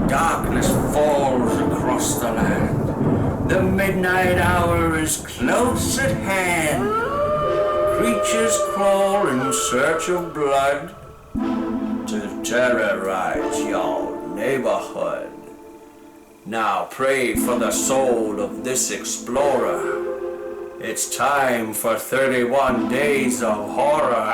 Darkness falls across the land. The midnight hour is close at hand. Creatures crawl in search of blood to terrorize your neighborhood. Now pray for the soul of this explorer. It's time for 31 days of horror.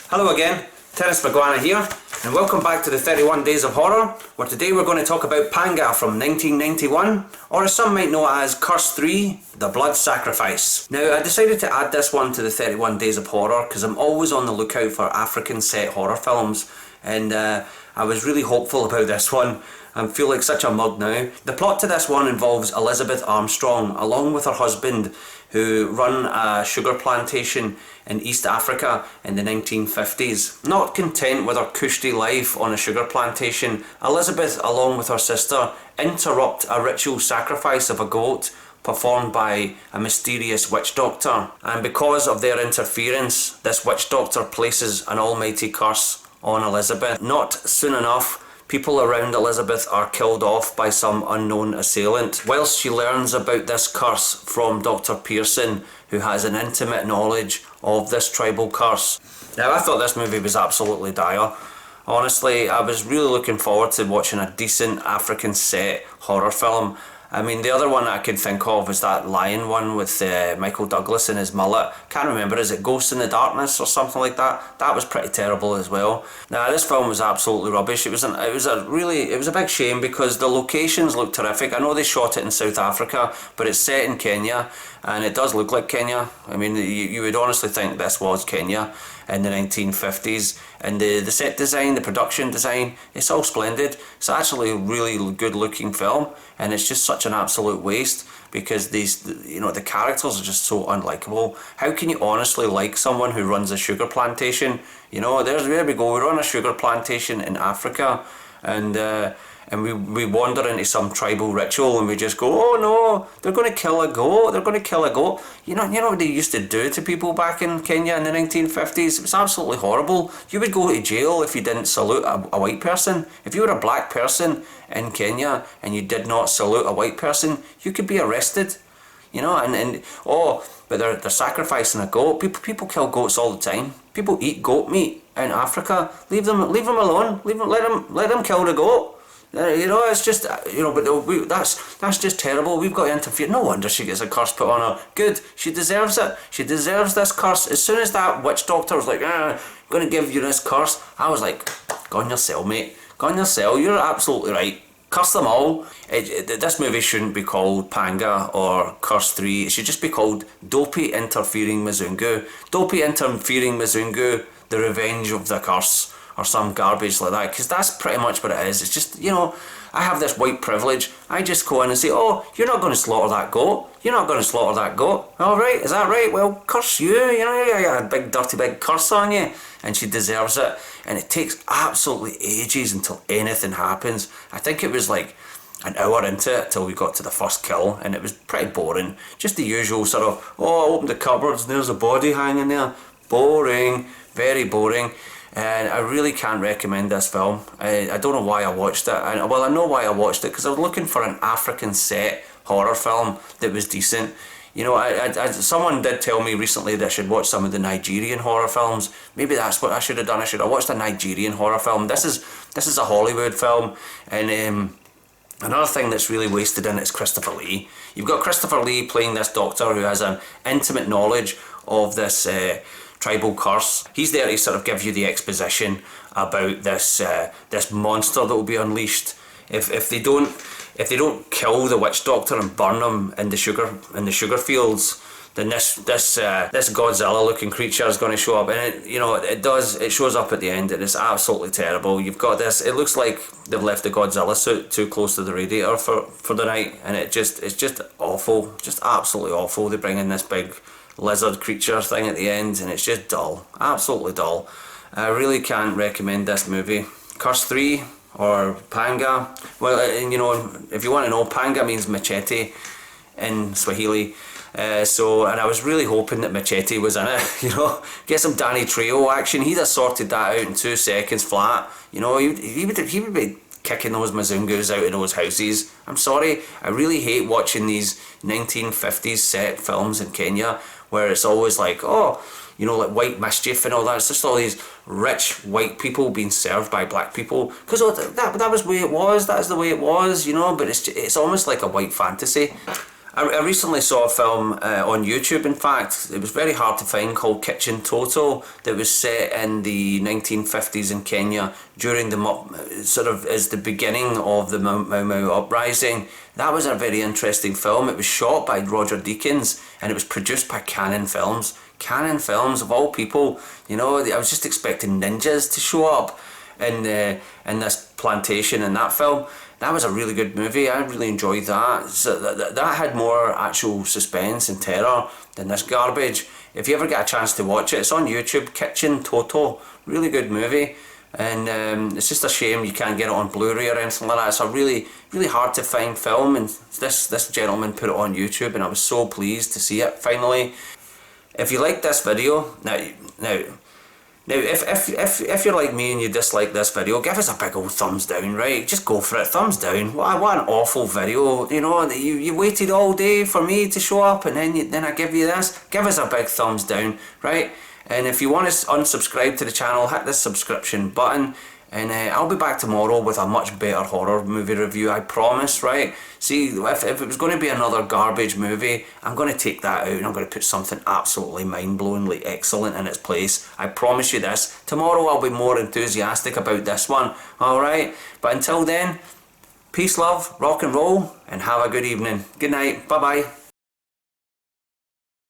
Hello again, Terence McGuana here, and welcome back to the 31 Days of Horror, where today we're going to talk about PANGA from 1991, or as some might know it as Curse 3, The Blood Sacrifice. Now, I decided to add this one to the 31 Days of Horror because I'm always on the lookout for African set horror films, and I was really hopeful about this one. I feel like such a mug now. The plot to this one involves Elizabeth Armstrong, along with her husband, who run a sugar plantation in East Africa in the 1950s. Not content with her cushy life on a sugar plantation, Elizabeth, along with her sister, interrupt a ritual sacrifice of a goat performed by a mysterious witch doctor. And because of their interference, this witch doctor places an almighty curse on Elizabeth. Not soon enough, people around Elizabeth are killed off by some unknown assailant, whilst she learns about this curse from Dr. Pearson, who has an intimate knowledge of this tribal curse. Now, I thought this movie was absolutely dire. Honestly, I was really looking forward to watching a decent African set horror film. I mean, the other one I could think of is that lion one with Michael Douglas and his mullet. Can't remember, is it Ghost in the Darkness or something like that? That was pretty terrible as well. Now, this film was absolutely rubbish. It was a big shame because the locations look terrific. I know they shot it in South Africa, but it's set in Kenya, and it does look like Kenya. I mean, you would honestly think this was Kenya in the 1950s, and the set design, the production design, it's all splendid. It's actually a really good looking film, and it's just such an absolute waste because the characters are just so unlikable. How can you honestly like someone who runs a sugar plantation? You know, there we go, we run a sugar plantation in Africa, and we wander into some tribal ritual and we just go, oh no, they're going to kill a goat. You know what they used to do to people back in Kenya in the 1950s? It was absolutely horrible. You would go to jail if you didn't salute a white person. If you were a black person in Kenya and you did not salute a white person, you could be arrested. You know, but they're sacrificing a goat. People kill goats all the time. People eat goat meat in Africa. Leave them alone. Let them kill the goat. You know, it's just, but that's just terrible. We've got to interfere. No wonder she gets a curse put on her. Good, she deserves it. She deserves this curse. As soon as that witch doctor was like, I'm going to give you this curse, I was like, go on your cell, mate. Go on your cell. You're absolutely right. Curse them all. This movie shouldn't be called Panga or Curse 3. It should just be called Dopey Interfering Mzungu. Dopey Interfering Mzungu, The Revenge of the Curse, or some garbage like that, because that's pretty much what it is. It's just, I have this white privilege. I just go in and say, oh, you're not going to slaughter that goat. You're not going to slaughter that goat. All right, is that right? Well, curse you. You got a big, dirty, big curse on you. And she deserves it. And it takes absolutely ages until anything happens. I think it was like an hour into it till we got to the first kill, and it was pretty boring. Just the usual sort of, I opened the cupboards and there's a body hanging there. Boring, very boring. And I really can't recommend this film. I don't know why I watched it. I know why I watched it, because I was looking for an African set horror film that was decent. You know, someone did tell me recently that I should watch some of the Nigerian horror films. Maybe that's what I should have done. I should have watched a Nigerian horror film. This is a Hollywood film, and another thing that's really wasted in it is Christopher Lee. You've got Christopher Lee playing this doctor who has an intimate knowledge of this tribal curse. He's there to sort of give you the exposition about this monster that will be unleashed if they don't kill the witch doctor and burn him in the sugar fields. Then this Godzilla looking creature is going to show up, and it shows up at the end, and it's absolutely terrible. You've got this, it looks like they've left the Godzilla suit too close to the radiator for the night, and it's just awful, just absolutely awful. They bring in this big lizard creature thing at the end, and it's just dull, absolutely dull. I really can't recommend this movie. Curse 3 or Panga. Well, if you want to know, Panga means machete in Swahili. And I was really hoping that Machete was in it, you know, get some Danny Trejo action. He'd have sorted that out in 2 seconds flat, you know. He would be kicking those mazungas out of those houses. I'm sorry, I really hate watching these 1950s set films in Kenya where it's always like, oh, you know, like white mischief and all that. It's just all these rich white people being served by black people, because that was the way it was. That is the way it was, you know. But it's almost like a white fantasy. I recently saw a film on YouTube, in fact, it was very hard to find, called Kitchen Toto, that was set in the 1950s in Kenya during the sort of as the beginning of the Mau Mau uprising. That was a very interesting film. It was shot by Roger Deakins and it was produced by Cannon Films. Cannon Films, of all people, you know. I was just expecting ninjas to show up in this plantation in that film. That was a really good movie. I really enjoyed that. So that had more actual suspense and terror than this garbage. If you ever get a chance to watch it, it's on YouTube. Kitchen Toto, really good movie. And it's just a shame you can't get it on Blu-ray or anything like that. It's a really, really hard to find film, and this gentleman put it on YouTube, and I was so pleased to see it finally. If you like this video, now if you're like me and you dislike this video, give us a big old thumbs down, right? Just go for it, thumbs down. What an awful video, you know. You waited all day for me to show up, and then I give you this. Give us a big thumbs down, right? And if you want to unsubscribe to the channel, hit the subscription button. And I'll be back tomorrow with a much better horror movie review, I promise, right? See, if it was going to be another garbage movie, I'm going to take that out and I'm going to put something absolutely mind-blowingly excellent in its place. I promise you this. Tomorrow I'll be more enthusiastic about this one, alright? But until then, peace, love, rock and roll, and have a good evening. Good night. Bye-bye.